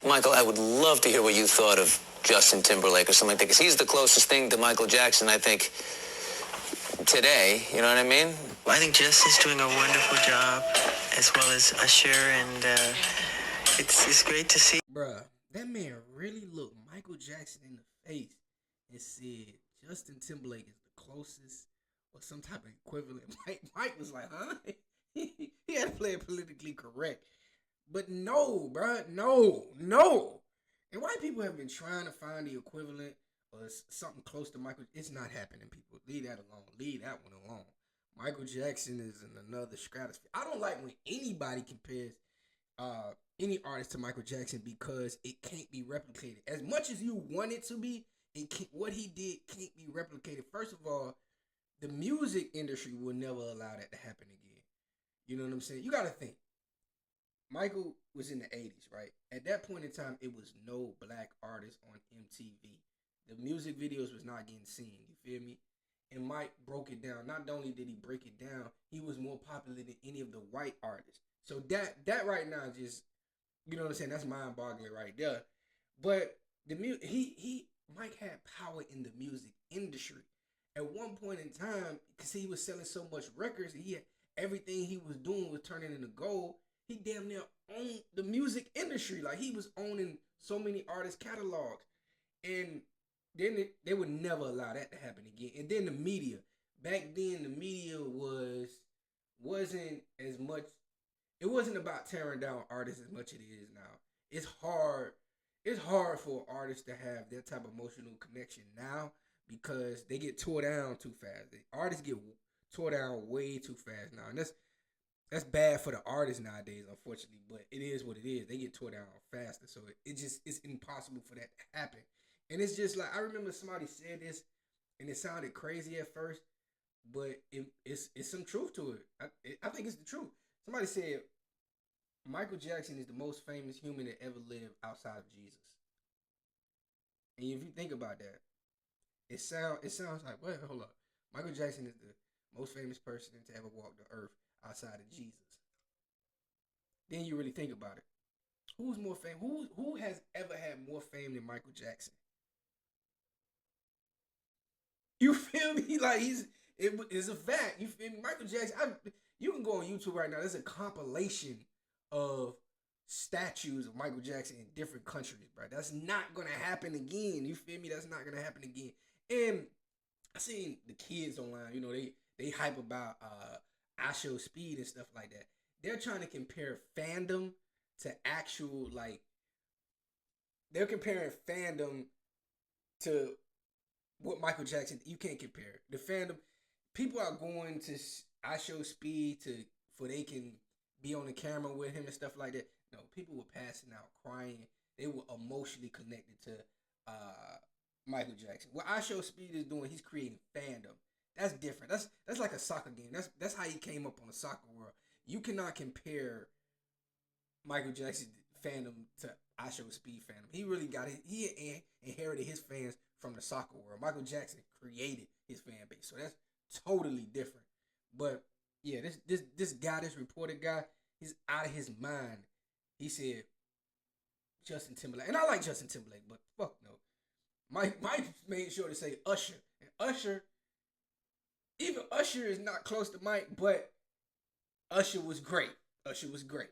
Michael, I would love to hear what you thought of Justin Timberlake or something like that, because he's the closest thing to Michael Jackson, I think, today. You know what I mean? I think Justin's doing a wonderful job, as well as Usher, and it's great to see. Bruh, that man really looked Michael Jackson in the face and said Justin Timberlake is the closest or some type of equivalent. Mike was like, huh? He had to play it politically correct. But no, bruh, no. And white people have been trying to find the equivalent or something close to Michael. It's not happening, people. Leave that alone. Leave that one alone. Michael Jackson is in another stratosphere. I don't like when anybody compares any artist to Michael Jackson because it can't be replicated. As much as you want it to be, what he did can't be replicated. First of all, the music industry will never allow that to happen again. You know what I'm saying? You got to think. Michael was in the 80s, right? At that point in time, it was no black artists on MTV. The music videos was not getting seen, you feel me? And Mike broke it down. Not only did he break it down, he was more popular than any of the white artists. So that right now just, you know what I'm saying? That's mind-boggling right there. But Mike had power in the music industry. At one point in time, because he was selling so much records, everything he was doing was turning into gold. He damn near owned the music industry. Like, he was owning so many artists' catalogs. And then they would never allow that to happen again. And then the media. Back then, the media wasn't as much. It wasn't about tearing down artists as much as it is now. It's hard for artists to have that type of emotional connection now because they get tore down too fast. The artists get tore down way too fast now. And that's bad for the artists nowadays, unfortunately. But it is what it is. They get tore down faster. So it's impossible for that to happen. And it's just like, I remember somebody said this, and it sounded crazy at first, but it's some truth to it. I think it's the truth. Somebody said Michael Jackson is the most famous human that ever lived outside of Jesus. And if you think about that, it sounds like, well, hold up. Michael Jackson is the most famous person to ever walk the earth outside of Jesus. Then you really think about it. Who's more famous? Who has ever had more fame than Michael Jackson? You feel me? Like, it's a fact. You feel me? Michael Jackson, you can go on YouTube right now. There's a compilation of statues of Michael Jackson in different countries, bro. That's not going to happen again. You feel me? That's not going to happen again. And I seen the kids online, you know, they hype about I Show Speed and stuff like that. They're trying to compare fandom to actual, like, they're comparing fandom to what Michael Jackson, you can't compare. The fandom, people are going to I Show Speed for they can be on the camera with him and stuff like that. No, people were passing out, crying. They were emotionally connected to Michael Jackson. What I Show Speed is doing, he's creating fandom. That's different. That's like a soccer game. That's how he came up on the soccer world. You cannot compare Michael Jackson fandom to I Show Speed fandom. He really got it. He inherited his fans from the soccer world. Michael Jackson created his fan base, so that's totally different. But yeah, this guy, this reporter guy, he's out of his mind. He said Justin Timberlake, and I like Justin Timberlake, but fuck no. Mike made sure to say Usher, and even Usher is not close to Mike, but Usher was great. Usher was great.